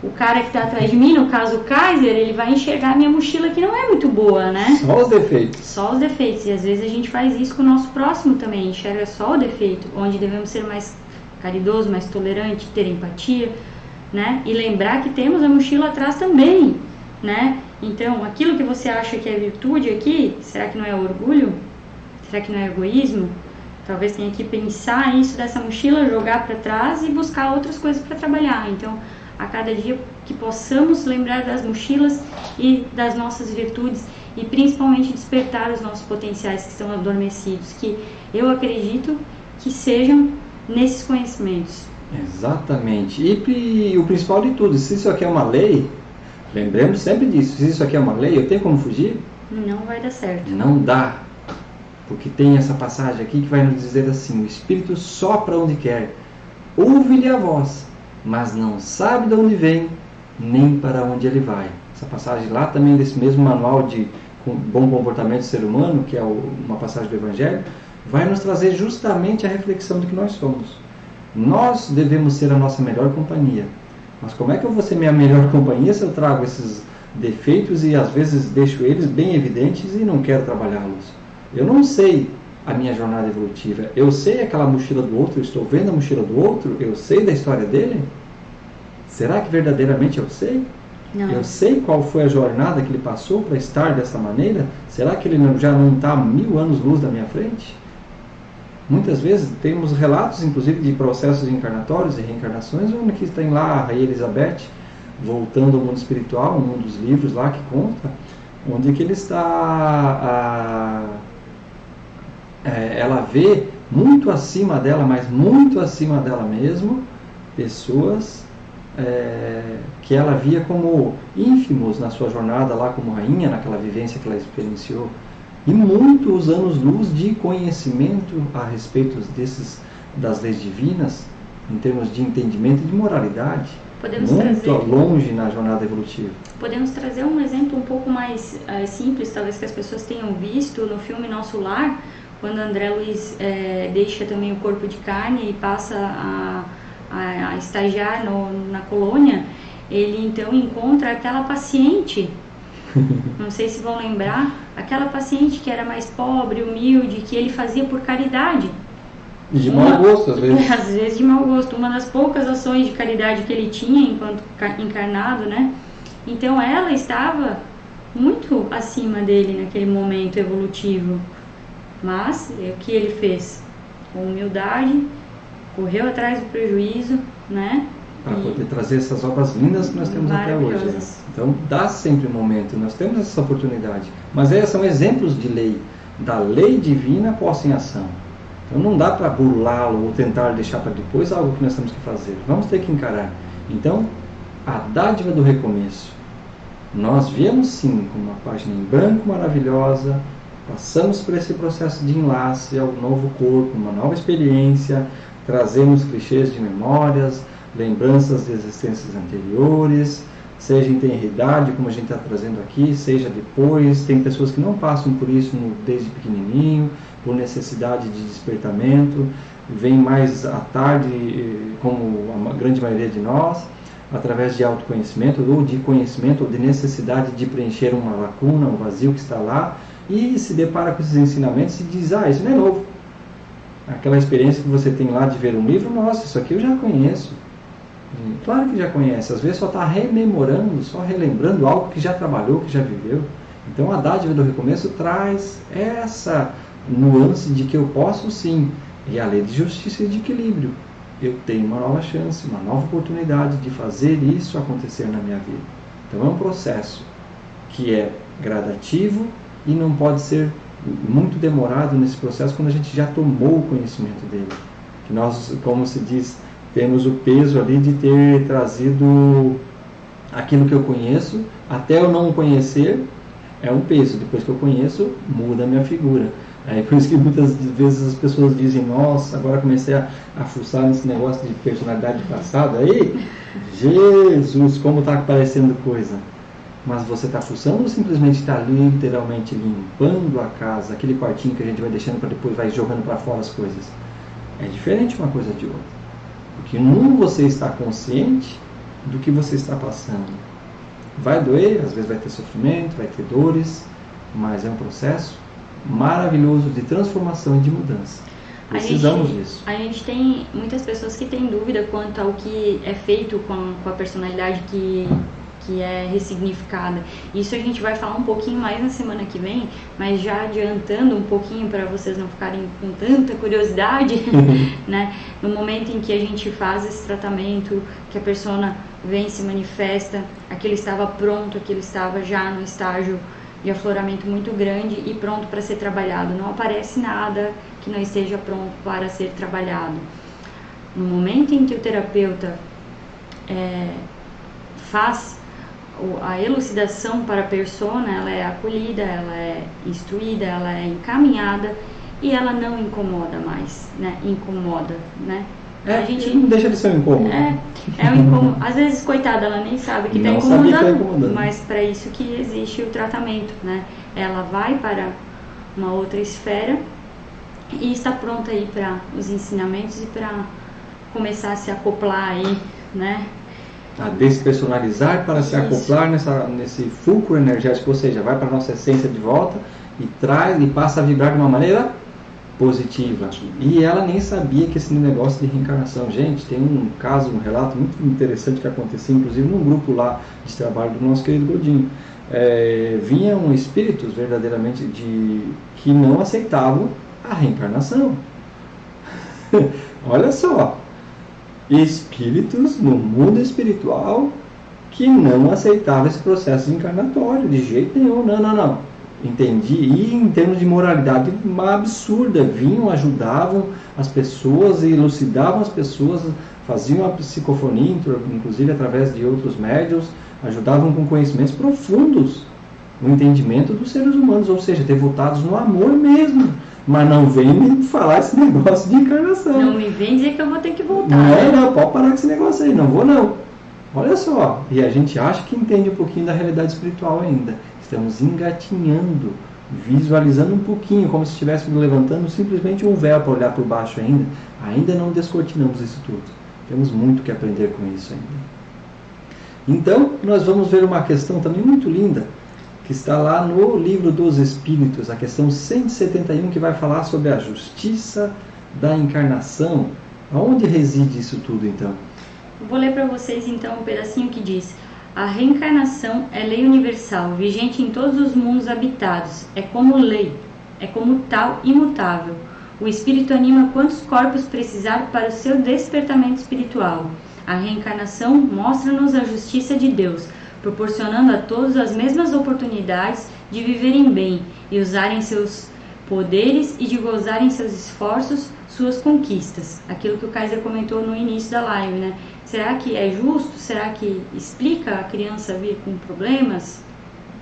B: o cara que está atrás de mim, no caso o Kaiser, ele vai enxergar a minha mochila que não é muito boa, né?
A: Só os defeitos.
B: Só os defeitos. E às vezes a gente faz isso com o nosso próximo também, enxerga só o defeito, onde devemos ser mais caridoso, mais tolerante, ter empatia, né? E lembrar que temos a mochila atrás também, né? Então, aquilo que você acha que é virtude aqui, será que não é orgulho? Será que não é egoísmo? Talvez tenha que pensar isso dessa mochila, jogar para trás e buscar outras coisas para trabalhar. Então, a cada dia que possamos lembrar das mochilas e das nossas virtudes e principalmente despertar os nossos potenciais que estão adormecidos, que eu acredito que sejam nesses conhecimentos.
A: Exatamente. E o principal de tudo, se isso aqui é uma lei, lembremos sempre disso, se isso aqui é uma lei, eu tenho como fugir?
B: Não vai dar certo.
A: Não dá. Porque tem essa passagem aqui que vai nos dizer assim: o Espírito sopra onde quer, ouve-lhe a voz, mas não sabe de onde vem, nem para onde ele vai. Essa passagem lá também desse mesmo manual de bom comportamento do ser humano, que é uma passagem do Evangelho, vai nos trazer justamente a reflexão do que nós somos. Nós devemos ser a nossa melhor companhia. Mas como é que eu vou ser minha melhor companhia se eu trago esses defeitos e às vezes deixo eles bem evidentes e não quero trabalhá-los? Eu não sei a minha jornada evolutiva. Eu sei aquela mochila do outro, eu estou vendo a mochila do outro, eu sei da história dele? Será que verdadeiramente eu sei?
B: Não.
A: Eu sei qual foi a jornada que ele passou para estar dessa maneira? Será que ele já não está 1000 anos-luz da minha frente? Muitas vezes temos relatos, inclusive, de processos encarnatórios e reencarnações, onde que tem lá a Rainha Elizabeth voltando ao mundo espiritual, um dos livros lá que conta, onde que ele está... ela vê muito acima dela, mas muito acima dela mesmo, pessoas que ela via como ínfimos na sua jornada lá como rainha, naquela vivência que ela experienciou, e muitos anos-luz de conhecimento a respeito das leis divinas, em termos de entendimento e de moralidade, muito longe na jornada evolutiva.
B: Podemos trazer um exemplo um pouco mais simples, talvez que as pessoas tenham visto no filme Nosso Lar, quando André Luiz deixa também o corpo de carne e passa a estagiar na colônia. Ele então encontra aquela paciente, não sei se vão lembrar, aquela paciente que era mais pobre, humilde, que ele fazia por caridade.
A: De mau gosto, às vezes.
B: Às vezes de mau gosto. Uma das poucas ações de caridade que ele tinha enquanto encarnado, né? Então ela estava muito acima dele naquele momento evolutivo. Mas o que ele fez? Com humildade, correu atrás do prejuízo, né?
A: Para poder trazer essas obras lindas que nós temos até hoje. Né? Então dá sempre um momento, nós temos essa oportunidade. Mas são exemplos de lei, da lei divina posta em ação. Então não dá para burlá-lo ou tentar deixar para depois algo que nós temos que fazer. Vamos ter que encarar. Então, a dádiva do recomeço. Nós viemos sim com uma página em branco maravilhosa, passamos por esse processo de enlace ao novo corpo, uma nova experiência, trazemos clichês de memórias, lembranças de existências anteriores, seja em tenridade, como a gente está trazendo aqui, seja depois. Tem pessoas que não passam por isso desde pequenininho, por necessidade de despertamento, vem mais à tarde, como a grande maioria de nós, através de autoconhecimento, ou de conhecimento, ou de necessidade de preencher uma lacuna, um vazio que está lá, e se depara com esses ensinamentos e diz: isso não é novo. Aquela experiência que você tem lá de ver um livro, nossa, isso aqui eu já conheço. Claro que já conhece, às vezes só está rememorando, só relembrando algo que já trabalhou, que já viveu. Então a dádiva do recomeço traz essa nuance de que eu posso sim, e a lei de justiça e de equilíbrio. Eu tenho uma nova chance, uma nova oportunidade de fazer isso acontecer na minha vida. Então é um processo que é gradativo e não pode ser muito demorado nesse processo quando a gente já tomou o conhecimento dele. Que nós, como se diz, temos o peso ali de ter trazido aquilo que eu conheço, até eu não conhecer, é um peso. Depois que eu conheço, muda a minha figura. É por isso que muitas vezes as pessoas dizem: nossa, agora comecei a fuçar nesse negócio de personalidade passada aí, Jesus, como está aparecendo coisa. Mas você está fuçando ou simplesmente está literalmente limpando a casa, aquele quartinho que a gente vai deixando para depois vai jogando para fora as coisas? É diferente uma coisa de outra. Porque num você está consciente do que você está passando. Vai doer, às vezes vai ter sofrimento, vai ter dores, mas é um processo maravilhoso de transformação e de mudança. Precisamos disso.
B: A gente tem muitas pessoas que têm dúvida quanto ao que é feito com a personalidade que é ressignificada. Isso a gente vai falar um pouquinho mais na semana que vem, mas já adiantando um pouquinho para vocês não ficarem com tanta curiosidade, né? No momento em que a gente faz esse tratamento, que a persona vem, se manifesta, aquilo estava pronto, aquilo estava já no estágio de afloramento muito grande e pronto para ser trabalhado. Não aparece nada que não esteja pronto para ser trabalhado. No momento em que o terapeuta faz a elucidação para a persona, ela é acolhida, ela é instruída, ela é encaminhada e ela não incomoda mais, né? Incomoda, né?
A: A gente não deixa de ser um incômodo.
B: É um incômodo. Às vezes, coitada, ela nem sabe que está incomodando, mas para isso que existe o tratamento, né? Ela vai para uma outra esfera e está pronta aí para os ensinamentos e para começar a se acoplar aí, né?
A: A despersonalizar para se acoplar nesse fulcro energético, ou seja, vai para a nossa essência de volta e traz e passa a vibrar de uma maneira positiva. E ela nem sabia que esse negócio de reencarnação, gente, tem um caso, um relato muito interessante que aconteceu, inclusive num grupo lá de trabalho do nosso querido Godinho. Vinham espíritos verdadeiramente que não aceitavam a reencarnação. Olha só, espíritos no mundo espiritual que não aceitavam esse processo encarnatório de jeito nenhum. Não. Entendi. E em termos de moralidade, uma absurda. Vinham, ajudavam as pessoas, elucidavam as pessoas, faziam a psicofonia, inclusive através de outros médiuns, ajudavam com conhecimentos profundos no entendimento dos seres humanos, ou seja, devotados no amor mesmo. Mas não vem me falar esse negócio de encarnação.
B: Não me vem dizer que eu vou ter que voltar.
A: Não, pode parar com esse negócio aí, não vou não. Olha só, e a gente acha que entende um pouquinho da realidade espiritual ainda. Estamos engatinhando, visualizando um pouquinho, como se estivéssemos levantando simplesmente um véu para olhar por baixo ainda. Ainda não descortinamos isso tudo. Temos muito que aprender com isso ainda. Então, nós vamos ver uma questão também muito linda, que está lá no Livro dos Espíritos, a questão 171, que vai falar sobre a justiça da encarnação. Aonde reside isso tudo, então?
B: Eu vou ler para vocês, então, um pedacinho que diz: a reencarnação é lei universal, vigente em todos os mundos habitados. É como lei, é como tal imutável. O Espírito anima quantos corpos precisar para o seu despertamento espiritual. A reencarnação mostra-nos a justiça de Deus, proporcionando a todos as mesmas oportunidades de viverem bem e usarem seus poderes e de gozarem seus esforços, suas conquistas. Aquilo que o Kaiser comentou no início da live, né? Será que é justo? Será que explica a criança vir com problemas?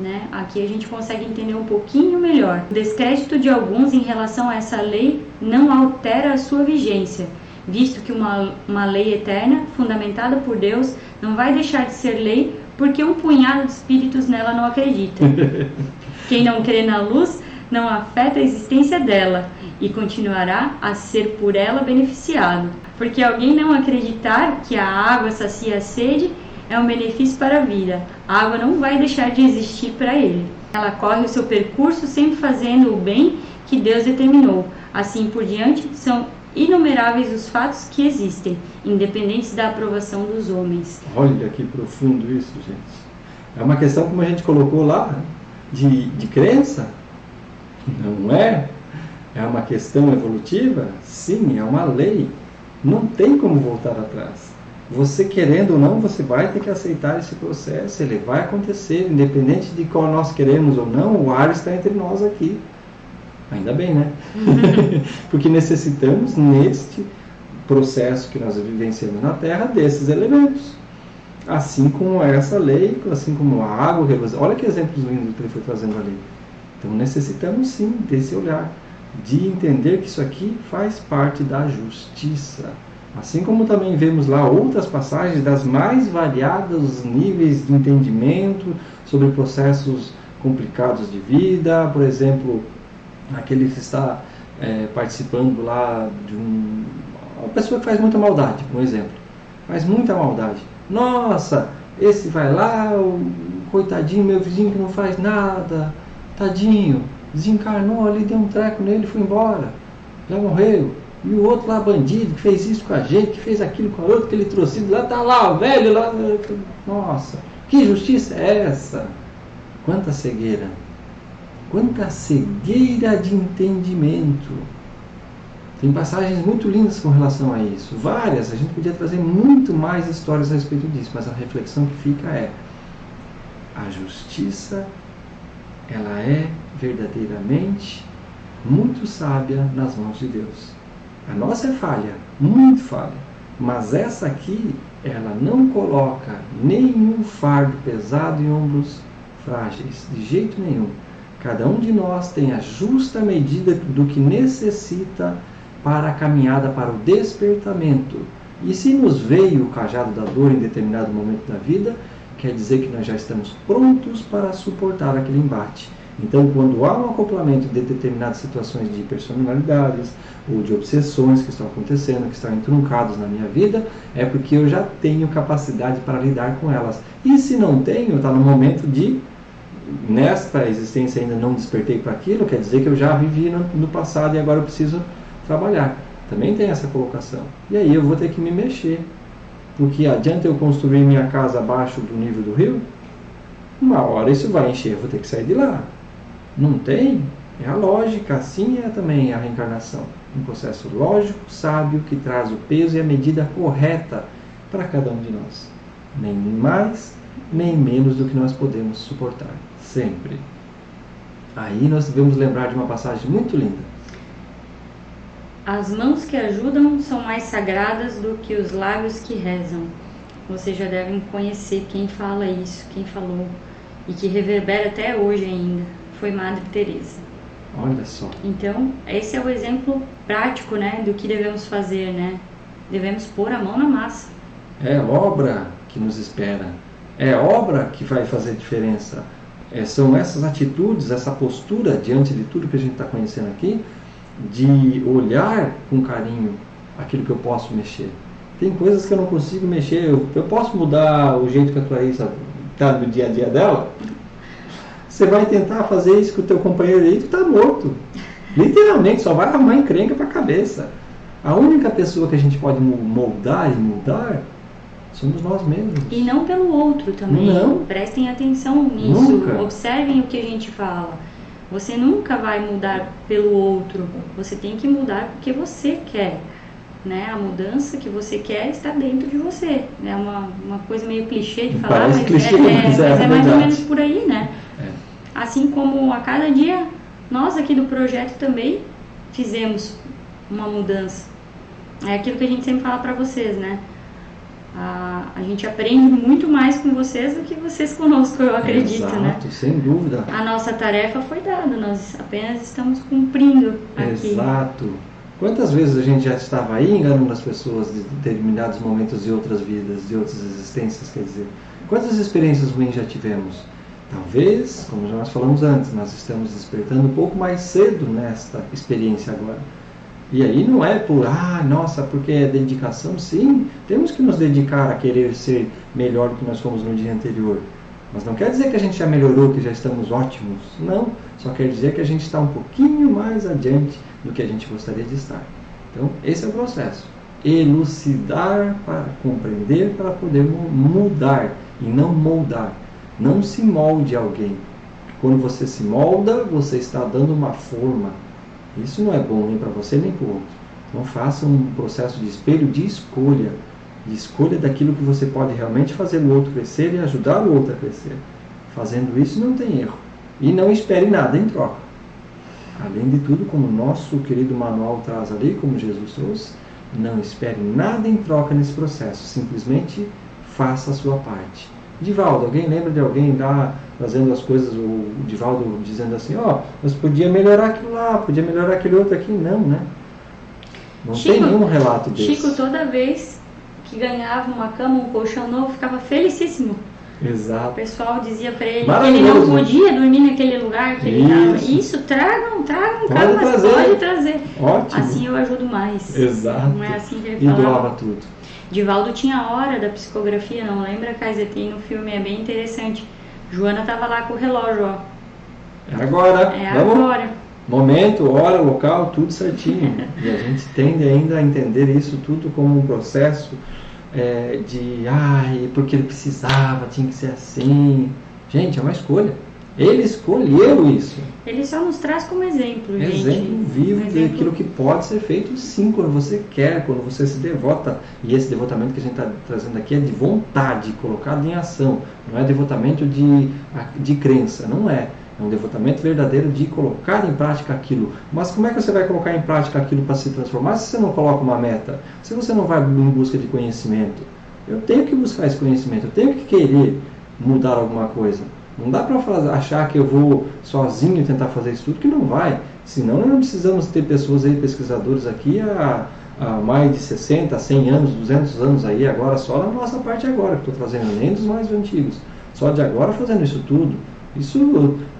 B: Né? Aqui a gente consegue entender um pouquinho melhor. O descrédito de alguns em relação a essa lei não altera a sua vigência, visto que uma lei eterna, fundamentada por Deus, não vai deixar de ser lei porque um punhado de espíritos nela não acredita. Quem não crê na luz não afeta a existência dela e continuará a ser por ela beneficiado. Porque alguém não acreditar que a água sacia a sede é um benefício para a vida. A água não vai deixar de existir para ele. Ela corre o seu percurso sempre fazendo o bem que Deus determinou. Assim por diante, são inumeráveis os fatos que existem, independentes da aprovação dos homens.
A: Olha que profundo isso, gente. É uma questão, como a gente colocou lá, de crença? Não é? É uma questão evolutiva? Sim, é uma lei. Não tem como voltar atrás. Você querendo ou não, você vai ter que aceitar esse processo. Ele vai acontecer, independente de qual nós queremos ou não. O ar está entre nós aqui. Ainda bem, né? Porque necessitamos, neste processo que nós vivenciamos na Terra, desses elementos. Assim como essa lei, assim como a água. Olha que exemplos lindos que ele foi trazendo ali. Então necessitamos sim desse olhar, de entender que isso aqui faz parte da justiça. Assim como também vemos lá outras passagens das mais variados níveis de entendimento sobre processos complicados de vida, por exemplo, aquele que está participando lá de uma pessoa que faz muita maldade, um exemplo, faz muita maldade. Nossa, esse vai lá, o coitadinho, meu vizinho que não faz nada, tadinho, desencarnou ali, deu um treco nele e foi embora, já morreu. E o outro lá, bandido, que fez isso com a gente, que fez aquilo com o outro, que ele trouxe lá, tá lá, o velho lá. Nossa, que justiça é essa? Quanta cegueira! Quanta cegueira de entendimento! Tem passagens muito lindas com relação a isso. Várias, a gente podia trazer muito mais histórias a respeito disso, mas a reflexão que fica é: a justiça, ela é verdadeiramente muito sábia nas mãos de Deus. A nossa é falha, muito falha, mas essa aqui, ela não coloca nenhum fardo pesado em ombros frágeis, de jeito nenhum. Cada um de nós tem a justa medida do que necessita para a caminhada, para o despertamento. E se nos veio o cajado da dor em determinado momento da vida, quer dizer que nós já estamos prontos para suportar aquele embate. Então, quando há um acoplamento de determinadas situações de personalidades ou de obsessões que estão acontecendo, que estão entruncados na minha vida, é porque eu já tenho capacidade para lidar com elas. E se não tenho, está no momento de, nesta existência ainda não despertei para aquilo, quer dizer que eu já vivi no passado e agora eu preciso trabalhar. Também tem essa colocação. E aí eu vou ter que me mexer. Porque adianta eu construir minha casa abaixo do nível do rio? Uma hora isso vai encher, eu vou ter que sair de lá. Não tem? É a lógica, assim é também a reencarnação. Um processo lógico, sábio, que traz o peso e a medida correta para cada um de nós. Nem mais, nem menos do que nós podemos suportar. Sempre. Aí nós devemos lembrar de uma passagem muito linda.
B: As mãos que ajudam são mais sagradas do que os lábios que rezam. Vocês já devem conhecer quem fala isso, quem falou, e que reverbera até hoje ainda. Foi Madre Teresa.
A: Olha só.
B: Então, esse é o exemplo prático, né, do que devemos fazer, né? Devemos pôr a mão na massa.
A: É obra que nos espera. É obra que vai fazer diferença. São essas atitudes, essa postura diante de tudo que a gente está conhecendo aqui, de olhar com carinho aquilo que eu posso mexer. Tem coisas que eu não consigo mexer. Eu posso mudar o jeito que a Clarissa está no dia a dia dela? Você vai tentar fazer isso com o teu companheiro aí, tu está morto. Literalmente, só vai arrumar encrenca para a cabeça. A única pessoa que a gente pode moldar e mudar somos nós mesmos.
B: E não pelo outro também.
A: Não.
B: Prestem atenção nisso.
A: Nunca.
B: Observem o que a gente fala. Você nunca vai mudar pelo outro. Você tem que mudar porque você quer. Né? A mudança que você quer está dentro de você. É uma coisa meio clichê de falar,
A: Parece
B: mas,
A: clichê,
B: mas é mais ou menos por aí, né?
A: É.
B: Assim como a cada dia, nós aqui do projeto também fizemos uma mudança. É aquilo que a gente sempre fala para vocês, né? A gente aprende muito mais com vocês do que vocês conosco, eu acredito,
A: Exato,
B: né?
A: sem dúvida.
B: A nossa tarefa foi dada, nós apenas estamos cumprindo aqui.
A: Exato. Quantas vezes a gente já estava aí enganando as pessoas de determinados momentos de outras vidas, de outras existências, quer dizer, quantas experiências ruins já tivemos? Talvez, como já nós falamos antes, nós estamos despertando um pouco mais cedo nesta experiência agora. E aí não é por, nossa, porque é dedicação. Sim, temos que nos dedicar a querer ser melhor do que nós fomos no dia anterior. Mas não quer dizer que a gente já melhorou, que já estamos ótimos. Não, só quer dizer que a gente está um pouquinho mais adiante do que a gente gostaria de estar. Então, esse é o processo. Elucidar para compreender, para poder mudar e não moldar. Não se molde alguém. Quando você se molda, você está dando uma forma. Isso não é bom nem para você nem para o outro. Então faça um processo de espelho de escolha daquilo que você pode realmente fazer o outro crescer e ajudar o outro a crescer. Fazendo isso não tem erro. E não espere nada em troca. Além de tudo, como o nosso querido manual traz ali, como Jesus trouxe, não espere nada em troca nesse processo. Simplesmente faça a sua parte. Divaldo, alguém lembra de alguém lá fazendo as coisas, o Divaldo dizendo assim, mas podia melhorar aquilo lá, podia melhorar aquele outro aqui? Não, né? Não
B: Chico,
A: tem nenhum relato desse.
B: Chico, toda vez que ganhava uma cama, um colchão novo, ficava felicíssimo.
A: Exato.
B: O pessoal dizia para ele que ele não podia dormir naquele lugar que ele estava. Isso, tragam camas, pode trazer.
A: Ótimo.
B: Assim eu ajudo mais.
A: Exato.
B: Não é assim que ele
A: E
B: falava.
A: doava tudo.
B: Divaldo tinha a hora da psicografia, não lembra, Kaiser? Tem no filme, é bem interessante. Joana tava lá com o relógio, ó.
A: É agora.
B: É
A: Vamos.
B: agora.
A: Momento, hora, local, tudo certinho. E a gente tende ainda a entender isso tudo como um processo porque ele precisava, tinha que ser assim. Gente, é uma escolha. Ele escolheu isso.
B: Ele só nos traz como exemplo, gente.
A: Exemplo vivo daquilo que pode ser feito, sim, quando você quer, quando você se devota. E esse devotamento que a gente está trazendo aqui é de vontade, colocado em ação. Não é devotamento de crença, não é. É um devotamento verdadeiro de colocar em prática aquilo. Mas como é que você vai colocar em prática aquilo para se transformar se você não coloca uma meta? Se você não vai em busca de conhecimento? Eu tenho que buscar esse conhecimento, eu tenho que querer mudar alguma coisa. Não dá para achar que eu vou sozinho tentar fazer isso tudo, que não vai. Senão nós não precisamos ter pessoas aí, pesquisadores aqui há mais de 60, 100 anos, 200 anos aí, agora só na nossa parte agora, que estou trazendo nem dos mais antigos. Só de agora fazendo isso tudo. Isso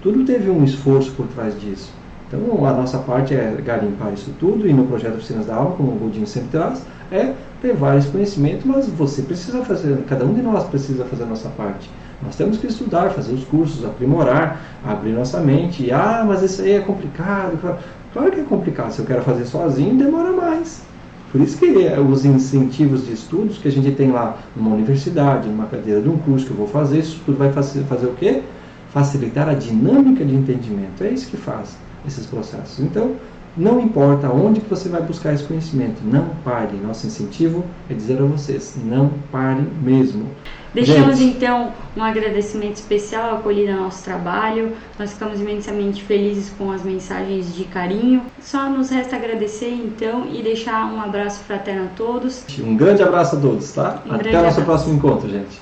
A: tudo teve um esforço por trás disso. Então a nossa parte é garimpar isso tudo, e no projeto Oficinas da Alma, como o Godinho sempre traz, é levar esse conhecimento, mas você precisa fazer, cada um de nós precisa fazer a nossa parte. Nós temos que estudar, fazer os cursos, aprimorar, abrir nossa mente. Mas isso aí é complicado. Claro que é complicado. Se eu quero fazer sozinho, demora mais. Por isso que os incentivos de estudos que a gente tem lá numa universidade, numa cadeira de um curso que eu vou fazer, isso tudo vai fazer o quê? Facilitar a dinâmica de entendimento. É isso que faz esses processos. Então, não importa onde que você vai buscar esse conhecimento, não pare. Nosso incentivo é dizer a vocês, não pare mesmo.
B: Deixamos então um agradecimento especial à acolhida ao nosso trabalho. Nós ficamos imensamente felizes com as mensagens de carinho. Só nos resta agradecer então e deixar um abraço fraterno a todos.
A: Um grande abraço a todos, tá? Até o nosso próximo encontro, gente.